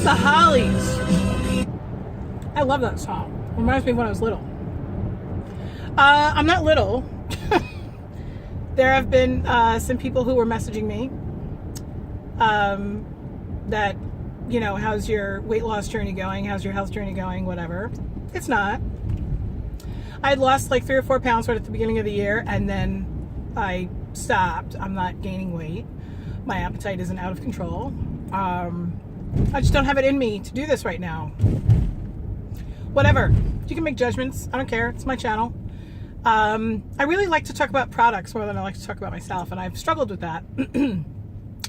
was the Hollies. I love that song. Reminds me of when I was little. I'm not little. There have been some people who were messaging me that, you know, how's your weight loss journey going? How's your health journey going? Whatever. It's not. I had lost like 3 or 4 pounds right at the beginning of the year, and then I stopped. I'm not gaining weight. My appetite isn't out of control. I just don't have it in me to do this right now. Whatever. You can make judgments. I don't care. It's my channel. I really like to talk about products more than I like to talk about myself, and I've struggled with that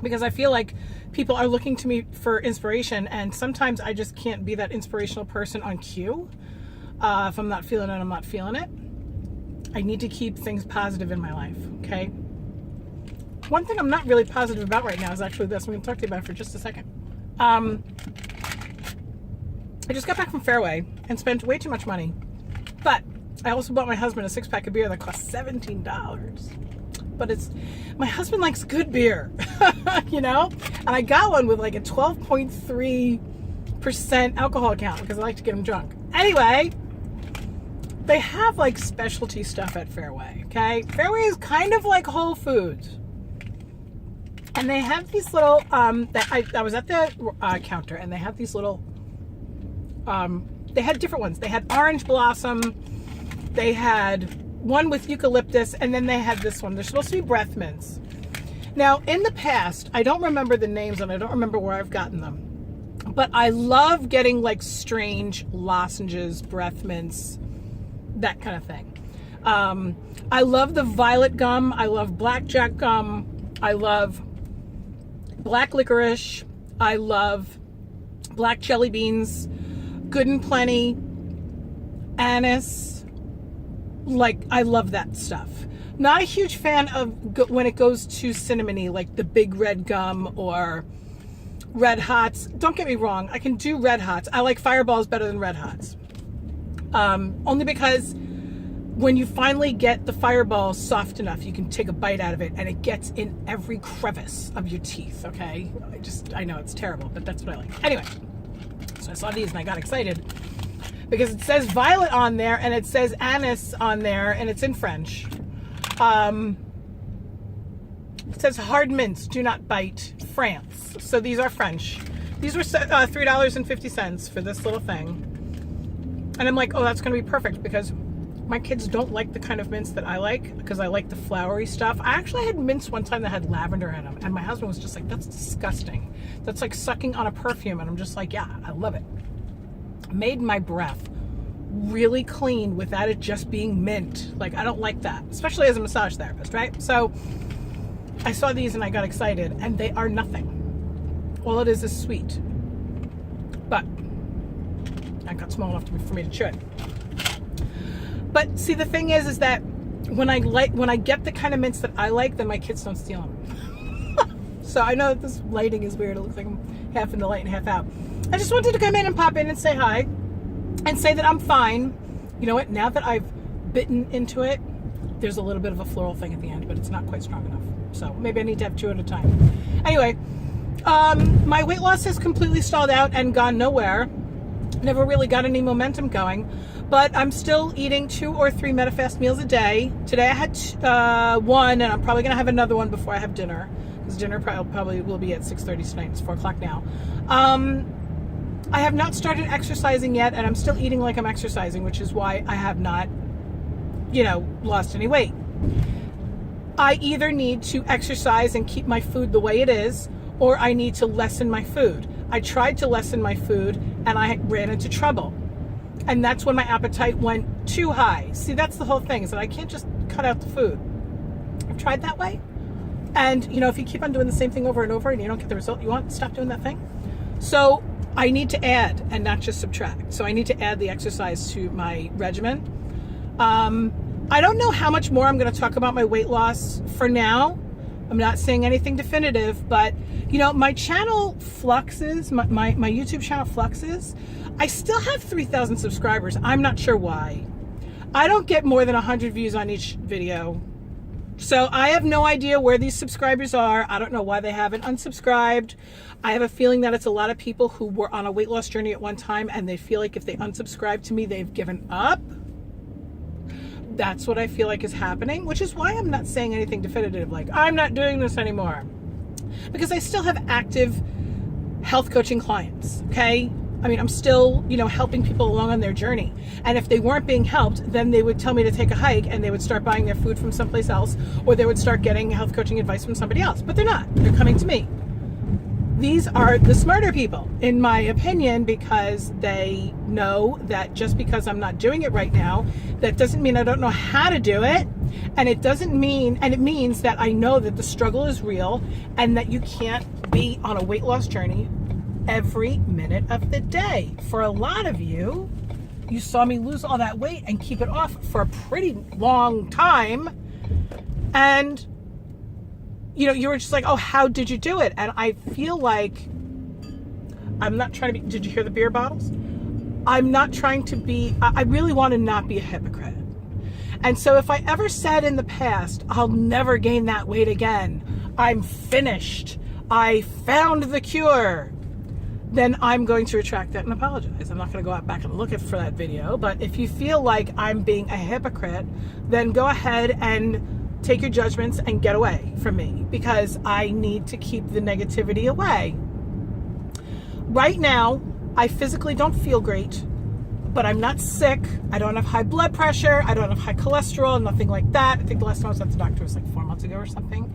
because I feel like people are looking to me for inspiration, and sometimes I just can't be that inspirational person on cue. If I'm not feeling it, I'm not feeling it. I need to keep things positive in my life, okay? One thing I'm not really positive about right now is actually this. I'm going to talk to you about it for just a second. I just got back from Fairway and spent way too much money. But I also bought my husband a 6-pack of beer that cost $17. But my husband likes good beer, you know? And I got one with like a 12.3% alcohol count because I like to get him drunk. Anyway, they have like specialty stuff at Fairway, okay? Fairway is kind of like Whole Foods. And they have these little, I was at the counter, and they have these little, they had different ones. They had orange blossom, they had one with eucalyptus, and then they had this one. They're supposed to be breath mints. Now, in the past, I don't remember the names, and I don't remember where I've gotten them, but I love getting like strange lozenges, breath mints, that kind of thing. I love the violet gum. I love blackjack gum. I love black licorice. I love black jelly beans, Good and Plenty, anise. Like, I love that stuff. Not a huge fan of when it goes to cinnamony, like the big red gum or Red Hots. Don't get me wrong, I can do Red Hots. I like Fireballs better than Red Hots. Only because when you finally get the Fireball soft enough, you can take a bite out of it and it gets in every crevice of your teeth, okay? I know it's terrible, but that's what I like. Anyway, so I saw these and I got excited because it says violet on there and it says anise on there and it's in French. It says hard mints, do not bite, France. So these are French. These were $3.50 for this little thing. And I'm like, oh, that's going to be perfect because my kids don't like the kind of mints that I like because I like the flowery stuff. I actually had mints one time that had lavender in them, and my husband was just like, that's disgusting. That's like sucking on a perfume. And I'm just like, yeah, I love it. Made my breath really clean without it just being mint. Like, I don't like that, especially as a massage therapist, right? So I saw these and I got excited, and they are nothing. All it is sweet. But I got small enough for me to chew it. But see, the thing is that when I get the kind of mints that I like, then my kids don't steal them. So I know that this lighting is weird. It looks like I'm half in the light and half out. I just wanted to come in and pop in and say hi and say that I'm fine. You know what? Now that I've bitten into it, there's a little bit of a floral thing at the end, but it's not quite strong enough. So maybe I need to have 2 at a time. Anyway, my weight loss has completely stalled out and gone nowhere. Never really got any momentum going, but I'm still eating 2 or 3 MetaFast meals a day. Today I had 1, and I'm probably going to have another one before I have dinner, because dinner probably will be at 6:30 tonight. It's 4 o'clock now. I have not started exercising yet, and I'm still eating like I'm exercising, which is why I have not, lost any weight. I either need to exercise and keep my food the way it is, or I need to lessen my food. I tried to lessen my food and I ran into trouble. And that's when my appetite went too high. See, that's the whole thing, is that I can't just cut out the food. I've tried that way. And, if you keep on doing the same thing over and over and you don't get the result you want, stop doing that thing. So I need to add and not just subtract. So I need to add the exercise to my regimen. I don't know how much more I'm going to talk about my weight loss for now. I'm not saying anything definitive, but my channel fluxes, my YouTube channel fluxes. I still have 3,000 subscribers. I'm not sure why. I don't get more than 100 views on each video. So I have no idea where these subscribers are. I don't know why they haven't unsubscribed. I have a feeling that it's a lot of people who were on a weight loss journey at one time and they feel like if they unsubscribe to me, they've given up. That's what I feel like is happening, which is why I'm not saying anything definitive, like I'm not doing this anymore. Because I still have active health coaching clients, okay? I mean, I'm still, helping people along on their journey. And if they weren't being helped, then they would tell me to take a hike and they would start buying their food from someplace else, or they would start getting health coaching advice from somebody else. But they're not. They're coming to me. These are the smarter people, in my opinion, because they know that just because I'm not doing it right now, that doesn't mean I don't know how to do it. And it means that I know that the struggle is real and that you can't be on a weight loss journey every minute of the day. For a lot of you, you saw me lose all that weight and keep it off for a pretty long time. And, you were just like, oh, how did you do it? And I feel like I'm not trying to be, did you hear the beer bottles? I'm not trying to be, I really want to not be a hypocrite. And so if I ever said in the past, I'll never gain that weight again, I'm finished, I found the cure, then I'm going to retract that and apologize. I'm not going to go out back and look for that video. But if you feel like I'm being a hypocrite, then go ahead and take your judgments and get away from me, because I need to keep the negativity away. Right now, I physically don't feel great, but I'm not sick. I don't have high blood pressure. I don't have high cholesterol, nothing like that. I think the last time I was at the doctor was like 4 months ago or something.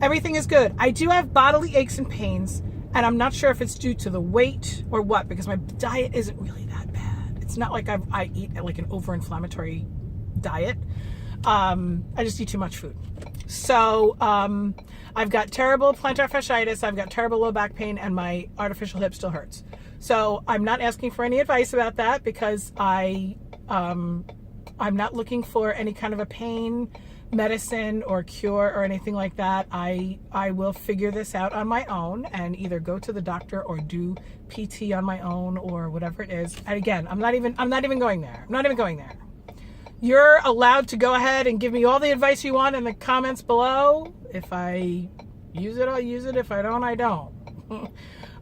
Everything is good. I do have bodily aches and pains, and I'm not sure if it's due to the weight or what, because my diet isn't really that bad. It's not like I eat like an over-inflammatory diet. I just eat too much food. So I've got terrible plantar fasciitis, I've got terrible low back pain, and my artificial hip still hurts. So I'm not asking for any advice about that, because I'm not looking for any kind of a pain medicine or cure or anything like that. I will figure this out on my own and either go to the doctor or do PT on my own or whatever it is. And again, I'm not even going there. I'm not even going there. You're allowed to go ahead and give me all the advice you want in the comments below. If I use it, I'll use it. If I don't, I don't.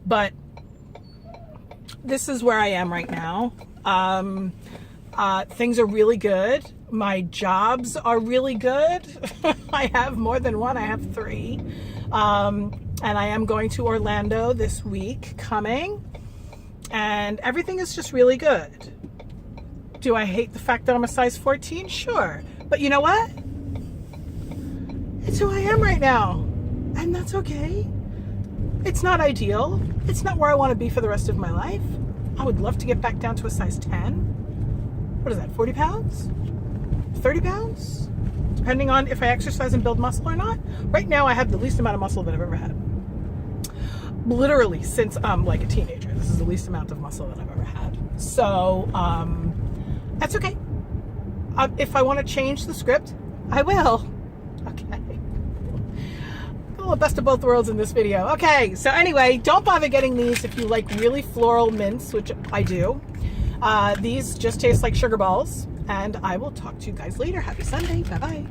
But this is where I am right now. Things are really good. My jobs are really good. I have more than one. I have 3. And I am going to Orlando this week coming. And everything is just really good. Do I hate the fact that I'm a size 14? Sure. But you know what? It's who I am right now. And that's okay. It's not ideal. It's not where I want to be for the rest of my life. I would love to get back down to a size 10. What is that, 40 pounds? 30 pounds? Depending on if I exercise and build muscle or not. Right now I have the least amount of muscle that I've ever had. Literally since I'm like a teenager. This is the least amount of muscle that I've ever had. So, that's okay. If I want to change the script, I will. Okay. Oh, best of both worlds in this video. Okay, so anyway, don't bother getting these if you like really floral mints, which I do. These just taste like sugar balls, and I will talk to you guys later. Happy Sunday. Bye-bye.